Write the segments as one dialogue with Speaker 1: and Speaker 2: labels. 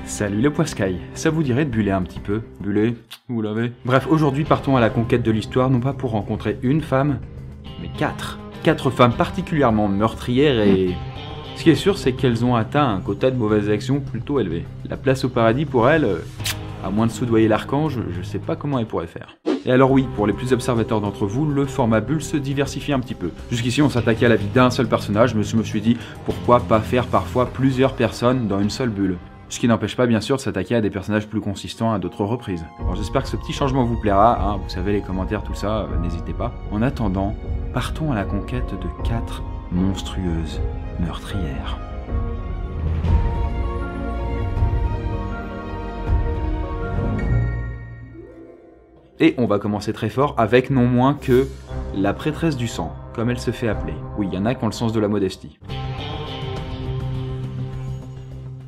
Speaker 1: Salut les poiscailles, ça vous dirait de buller un petit peu? Buller, vous l'avez? Bref, aujourd'hui partons à la conquête de l'histoire, non pas pour rencontrer une femme, mais 4. 4 femmes particulièrement meurtrières et... Ce qui est sûr, c'est qu'elles ont atteint un quota de mauvaises actions plutôt élevé. La place au paradis pour elles, à moins de soudoyer l'archange, je sais pas comment elles pourraient faire. Et alors oui, pour les plus observateurs d'entre vous, le format bulle se diversifie un petit peu. Jusqu'ici, on s'attaquait à la vie d'un seul personnage, mais je me suis dit, pourquoi pas faire parfois plusieurs personnes dans une seule bulle? Ce qui n'empêche pas bien sûr de s'attaquer à des personnages plus consistants à d'autres reprises. Alors j'espère que ce petit changement vous plaira, hein, vous savez les commentaires, tout ça, n'hésitez pas. En attendant, partons à la conquête de 4 monstrueuses meurtrières. Et on va commencer très fort avec non moins que la prêtresse du sang, comme elle se fait appeler. Oui, il y en a qui ont le sens de la modestie.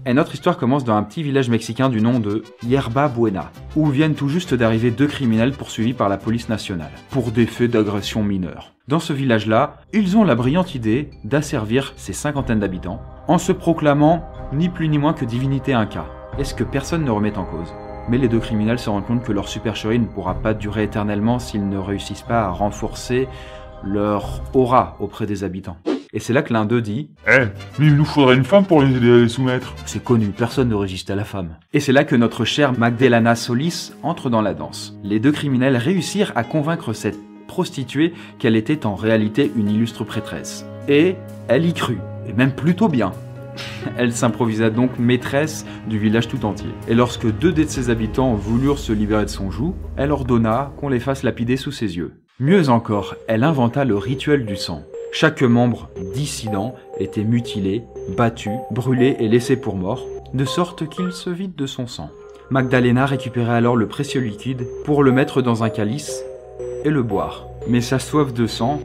Speaker 1: Et notre histoire commence dans un petit village mexicain du nom de Yerba Buena, où viennent tout juste d'arriver 2 criminels poursuivis par la police nationale, pour des faits d'agression mineure. Dans ce village-là, ils ont la brillante idée d'asservir ces 50aines d'habitants, en se proclamant ni plus ni moins que divinité inca, et ce que personne ne remet en cause. Mais les 2 criminels se rendent compte que leur supercherie ne pourra pas durer éternellement s'ils ne réussissent pas à renforcer leur aura auprès des habitants. Et c'est là que l'un d'eux dit «
Speaker 2: mais il nous faudrait une femme pour les aider à les soumettre. »
Speaker 1: C'est connu, personne ne résiste à la femme. Et c'est là que notre chère Magdalena Solis entre dans la danse. Les 2 criminels réussirent à convaincre cette prostituée qu'elle était en réalité une illustre prêtresse. Et elle y crut, et même plutôt bien. Elle s'improvisa donc maîtresse du village tout entier. Et lorsque 2 de ses habitants voulurent se libérer de son joug, elle ordonna qu'on les fasse lapider sous ses yeux. Mieux encore, elle inventa le rituel du sang. Chaque membre dissident était mutilé, battu, brûlé et laissé pour mort, de sorte qu'il se vide de son sang. Magdalena récupérait alors le précieux liquide pour le mettre dans un calice et le boire. Mais sa soif de sang,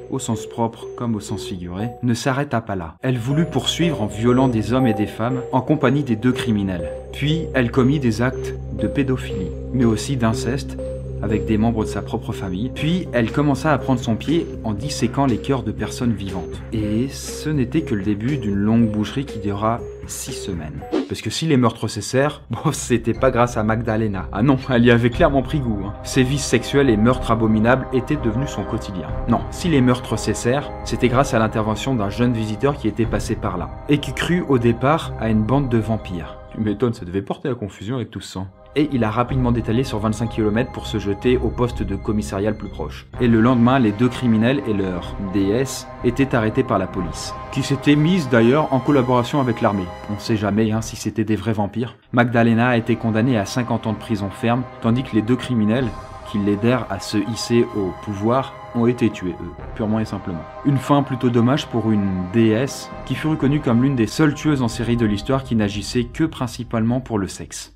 Speaker 1: au sens propre comme au sens figuré, ne s'arrêta pas là. Elle voulut poursuivre en violant des hommes et des femmes en compagnie des 2 criminels. Puis elle commit des actes de pédophilie, mais aussi d'inceste, avec des membres de sa propre famille, puis elle commença à prendre son pied en disséquant les cœurs de personnes vivantes. Et ce n'était que le début d'une longue boucherie qui dura 6 semaines. Parce que si les meurtres cessèrent, bon, c'était pas grâce à Magdalena. Ah non, elle y avait clairement pris goût. Ses vices sexuels et meurtres abominables étaient devenus son quotidien. Non, si les meurtres cessèrent, c'était grâce à l'intervention d'un jeune visiteur qui était passé par là, et qui crut au départ à une bande de vampires. Tu m'étonnes, ça devait porter à confusion avec tout ce sang. Et il a rapidement détalé sur 25 km pour se jeter au poste de commissariat le plus proche. Et le lendemain, les 2 criminels et leur déesse étaient arrêtés par la police, qui s'était mise d'ailleurs en collaboration avec l'armée. On sait jamais si c'était des vrais vampires. Magdalena a été condamnée à 50 ans de prison ferme, tandis que les 2 criminels, qui l'aidèrent à se hisser au pouvoir, ont été tués, eux, purement et simplement. Une fin plutôt dommage pour une déesse qui fut reconnue comme l'une des seules tueuses en série de l'histoire qui n'agissait que principalement pour le sexe.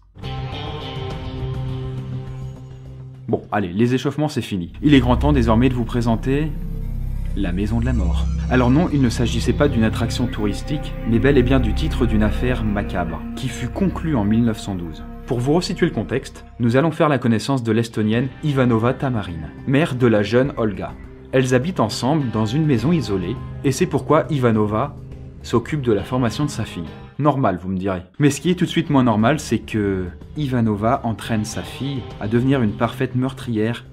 Speaker 1: Bon, allez, les échauffements c'est fini. Il est grand temps désormais de vous présenter la Maison de la Mort. Alors non, il ne s'agissait pas d'une attraction touristique, mais bel et bien du titre d'une affaire macabre, qui fut conclue en 1912. Pour vous resituer le contexte, nous allons faire la connaissance de l'Estonienne Ivanova Tamarin, mère de la jeune Olga. Elles habitent ensemble dans une maison isolée, et c'est pourquoi Ivanova s'occupe de la formation de sa fille. Normal, vous me direz. Mais ce qui est tout de suite moins normal, c'est que Ivanova entraîne sa fille à devenir une parfaite meurtrière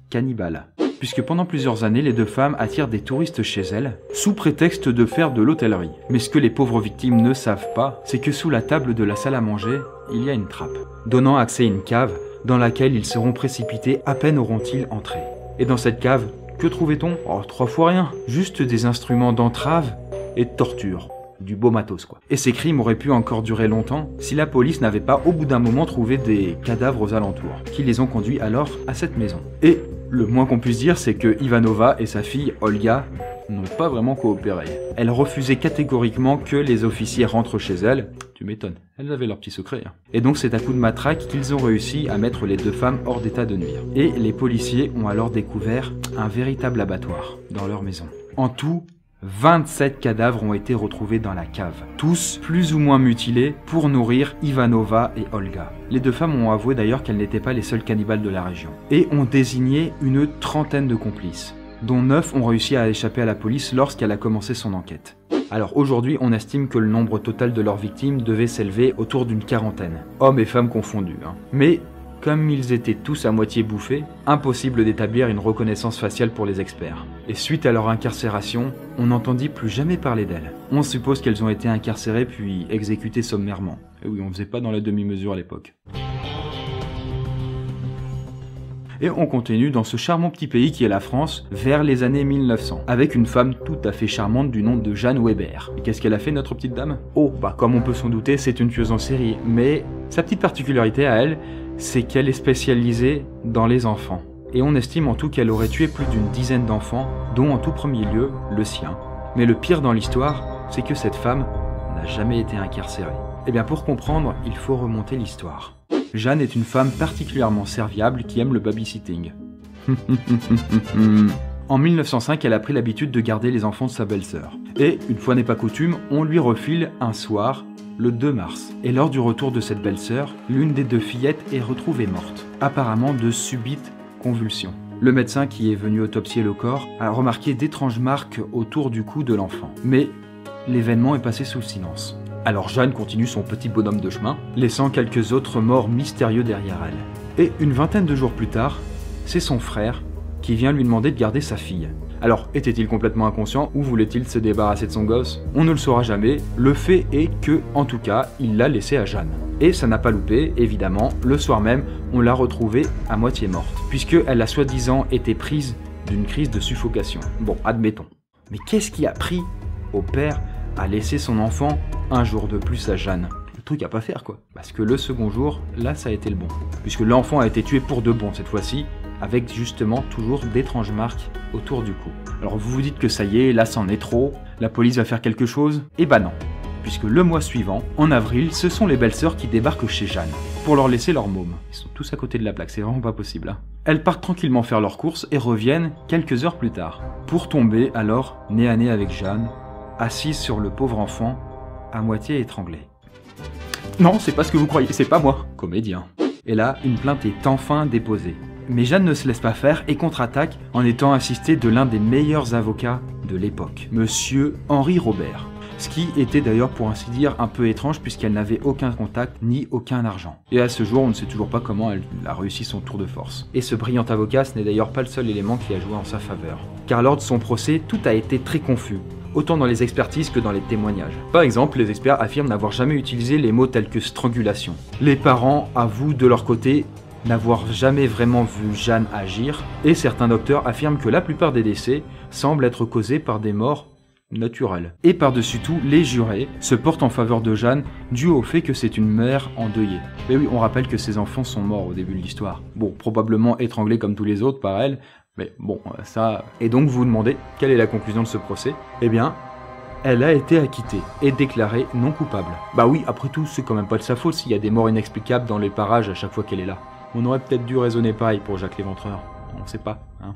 Speaker 1: cannibale. Puisque pendant plusieurs années, les 2 femmes attirent des touristes chez elles, sous prétexte de faire de l'hôtellerie. Mais ce que les pauvres victimes ne savent pas, c'est que sous la table de la salle à manger, il y a une trappe, donnant accès à une cave dans laquelle ils seront précipités à peine auront-ils entré. Et dans cette cave, que trouvait-on? Oh, 3 fois rien. Juste des instruments d'entrave et de torture. Du beau matos quoi. Et ces crimes auraient pu encore durer longtemps si la police n'avait pas au bout d'un moment trouvé des cadavres aux alentours, qui les ont conduits alors à cette maison. Et le moins qu'on puisse dire, c'est que Ivanova et sa fille Olga n'ont pas vraiment coopéré. Elles refusaient catégoriquement que les officiers rentrent chez elles. Tu m'étonnes, elles avaient leur petit secret. Et donc c'est à coup de matraque qu'ils ont réussi à mettre les 2 femmes hors d'état de nuire. Et les policiers ont alors découvert un véritable abattoir dans leur maison. En tout, 27 cadavres ont été retrouvés dans la cave, tous plus ou moins mutilés pour nourrir Ivanova et Olga. Les 2 femmes ont avoué d'ailleurs qu'elles n'étaient pas les seules cannibales de la région, et ont désigné une 30aine de complices, dont 9 ont réussi à échapper à la police lorsqu'elle a commencé son enquête. Alors aujourd'hui, on estime que le nombre total de leurs victimes devait s'élever autour d'une quarantaine, hommes et femmes confondus. Mais comme ils étaient tous à moitié bouffés, impossible d'établir une reconnaissance faciale pour les experts. Et suite à leur incarcération, on n'entendit plus jamais parler d'elles. On suppose qu'elles ont été incarcérées puis exécutées sommairement. Et oui, on faisait pas dans la demi-mesure à l'époque. Et on continue dans ce charmant petit pays qui est la France, vers les années 1900, avec une femme tout à fait charmante du nom de Jeanne Weber. Et qu'est-ce qu'elle a fait, notre petite dame? Oh, bah comme on peut s'en douter, c'est une tueuse en série, mais sa petite particularité à elle, c'est qu'elle est spécialisée dans les enfants. Et on estime en tout qu'elle aurait tué plus d'une dizaine d'enfants, dont en tout premier lieu, le sien. Mais le pire dans l'histoire, c'est que cette femme n'a jamais été incarcérée. Eh bien pour comprendre, il faut remonter l'histoire. Jeanne est une femme particulièrement serviable qui aime le babysitting. En 1905, elle a pris l'habitude de garder les enfants de sa belle-sœur. Et, une fois n'est pas coutume, on lui refile un soir, le 2 mars. Et lors du retour de cette belle-sœur, l'une des deux fillettes est retrouvée morte, apparemment de subites convulsions. Le médecin qui est venu autopsier le corps a remarqué d'étranges marques autour du cou de l'enfant. Mais l'événement est passé sous le silence. Alors Jeanne continue son petit bonhomme de chemin, laissant quelques autres morts mystérieux derrière elle. Et une vingtaine de jours plus tard, c'est son frère qui vient lui demander de garder sa fille. Alors, était-il complètement inconscient ou voulait-il se débarrasser de son gosse? On ne le saura jamais, le fait est que, en tout cas, il l'a laissé à Jeanne. Et ça n'a pas loupé, évidemment, le soir même, on l'a retrouvée à moitié morte, puisqu'elle a soi-disant été prise d'une crise de suffocation. Bon, admettons. Mais qu'est-ce qui a pris au père à laisser son enfant un jour de plus à Jeanne? Le truc à pas faire quoi. Parce que le second jour, là ça a été le bon. Puisque l'enfant a été tué pour de bon cette fois-ci, avec justement toujours d'étranges marques autour du cou. Alors vous vous dites que ça y est, là c'en est trop, la police va faire quelque chose? Eh ben non. Puisque le mois suivant, en avril, ce sont les belles-sœurs qui débarquent chez Jeanne, pour leur laisser leur môme. Ils sont tous à côté de la plaque, c'est vraiment pas possible. Elles partent tranquillement faire leurs courses et reviennent quelques heures plus tard, pour tomber alors nez à nez avec Jeanne, assise sur le pauvre enfant, à moitié étranglé. Non, c'est pas ce que vous croyez, c'est pas moi. Comédien. Et là, une plainte est enfin déposée. Mais Jeanne ne se laisse pas faire et contre-attaque en étant assistée de l'un des meilleurs avocats de l'époque, Monsieur Henri Robert. Ce qui était d'ailleurs pour ainsi dire un peu étrange puisqu'elle n'avait aucun contact ni aucun argent. Et à ce jour, on ne sait toujours pas comment elle a réussi son tour de force. Et ce brillant avocat, ce n'est d'ailleurs pas le seul élément qui a joué en sa faveur. Car lors de son procès, tout a été très confus, autant dans les expertises que dans les témoignages. Par exemple, les experts affirment n'avoir jamais utilisé les mots tels que strangulation. Les parents avouent de leur côté n'avoir jamais vraiment vu Jeanne agir, et certains docteurs affirment que la plupart des décès semblent être causés par des morts naturelles. Et par-dessus tout, les jurés se portent en faveur de Jeanne dû au fait que c'est une mère endeuillée. Et oui, on rappelle que ses enfants sont morts au début de l'histoire. Bon, probablement étranglés comme tous les autres par elle, mais bon, ça... Et donc vous vous demandez, quelle est la conclusion de ce procès? Eh bien, elle a été acquittée et déclarée non coupable. Bah oui, après tout, c'est quand même pas de sa faute s'il y a des morts inexplicables dans les parages à chaque fois qu'elle est là. On aurait peut-être dû raisonner pareil pour Jacques l'Éventreur. On sait pas, hein.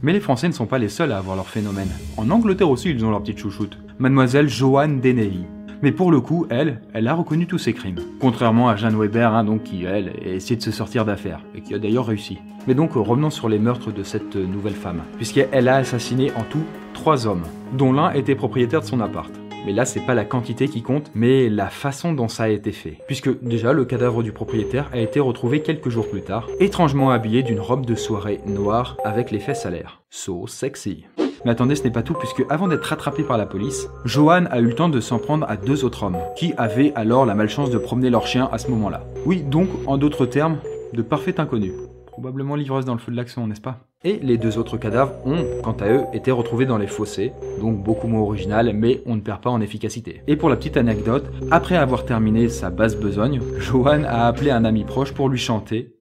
Speaker 1: Mais les Français ne sont pas les seuls à avoir leur phénomène. En Angleterre aussi, ils ont leur petite chouchoute. Mademoiselle Joanne Dennehy. Mais pour le coup, elle a reconnu tous ses crimes. Contrairement à Jeanne Weber, hein, donc qui, elle, a essayé de se sortir d'affaire, et qui a d'ailleurs réussi. Mais donc, revenons sur les meurtres de cette nouvelle femme. Puisqu'elle a assassiné en tout 3 hommes, dont l'un était propriétaire de son appart. Mais là, c'est pas la quantité qui compte, mais la façon dont ça a été fait. Puisque déjà, le cadavre du propriétaire a été retrouvé quelques jours plus tard, étrangement habillé d'une robe de soirée noire avec les fesses à l'air. So sexy. Mais attendez, ce n'est pas tout, puisque avant d'être rattrapé par la police, Joanne a eu le temps de s'en prendre à 2 autres hommes, qui avaient alors la malchance de promener leur chien à ce moment-là. Oui, donc, en d'autres termes, de parfaits inconnus. Probablement l'ivreuse dans le feu de l'action, n'est-ce pas? Et les 2 autres cadavres ont, quant à eux, été retrouvés dans les fossés, donc beaucoup moins original, mais on ne perd pas en efficacité. Et pour la petite anecdote, après avoir terminé sa basse besogne, Joanne a appelé un ami proche pour lui chanter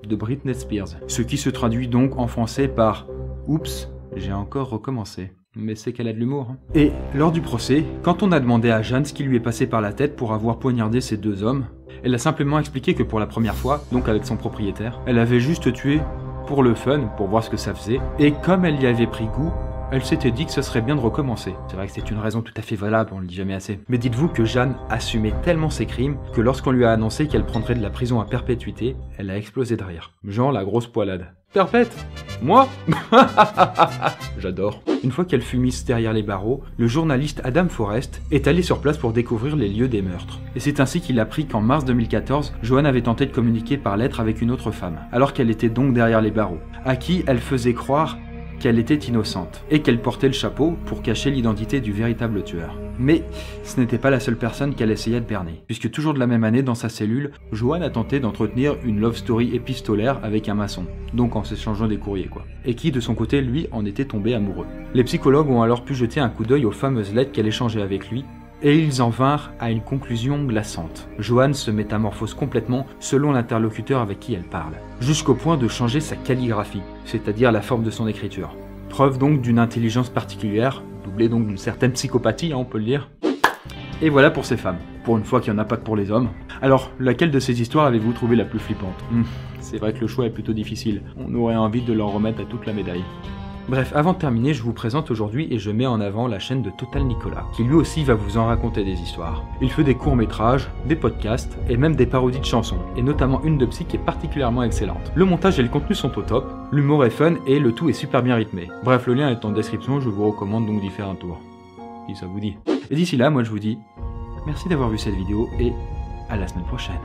Speaker 1: de Britney Spears, ce qui se traduit donc en français par « Oups, j'ai encore recommencé ». Mais c'est qu'elle a de l'humour. Et lors du procès, quand on a demandé à Jeanne ce qui lui est passé par la tête pour avoir poignardé ces 2 hommes, elle a simplement expliqué que pour la première fois, donc avec son propriétaire, elle avait juste tué pour le fun, pour voir ce que ça faisait, et comme elle y avait pris goût, elle s'était dit que ça serait bien de recommencer. C'est vrai que c'est une raison tout à fait valable, on le dit jamais assez. Mais dites-vous que Jeanne assumait tellement ses crimes que lorsqu'on lui a annoncé qu'elle prendrait de la prison à perpétuité, elle a explosé de rire. Genre la grosse poilade. Perpète? Moi? J'adore. Une fois qu'elle fut mise derrière les barreaux, le journaliste Adam Forrest est allé sur place pour découvrir les lieux des meurtres. Et c'est ainsi qu'il apprit qu'en mars 2014, Joanne avait tenté de communiquer par lettre avec une autre femme, alors qu'elle était donc derrière les barreaux, à qui elle faisait croire qu'elle était innocente, et qu'elle portait le chapeau pour cacher l'identité du véritable tueur. Mais ce n'était pas la seule personne qu'elle essayait de berner, puisque toujours de la même année, dans sa cellule, Joanne a tenté d'entretenir une love story épistolaire avec un maçon, donc en s'échangeant des courriers quoi, et qui de son côté, lui, en était tombé amoureux. Les psychologues ont alors pu jeter un coup d'œil aux fameuses lettres qu'elle échangeait avec lui, et ils en vinrent à une conclusion glaçante. Joanne se métamorphose complètement selon l'interlocuteur avec qui elle parle, jusqu'au point de changer sa calligraphie, c'est-à-dire la forme de son écriture. Preuve donc d'une intelligence particulière, doublée donc d'une certaine psychopathie, on peut le dire. Et voilà pour ces femmes, pour une fois qu'il n'y en a pas que pour les hommes. Alors, laquelle de ces histoires avez-vous trouvé la plus flippante? C'est vrai que le choix est plutôt difficile, on aurait envie de leur remettre à toute la médaille. Bref, avant de terminer, je vous présente aujourd'hui et je mets en avant la chaîne de Total Nicolas, qui lui aussi va vous en raconter des histoires. Il fait des courts-métrages, des podcasts et même des parodies de chansons, et notamment une de psy qui est particulièrement excellente. Le montage et le contenu sont au top, l'humour est fun et le tout est super bien rythmé. Bref, le lien est en description, je vous recommande donc d'y faire un tour. Si ça vous dit. Et d'ici là, moi je vous dis merci d'avoir vu cette vidéo et à la semaine prochaine.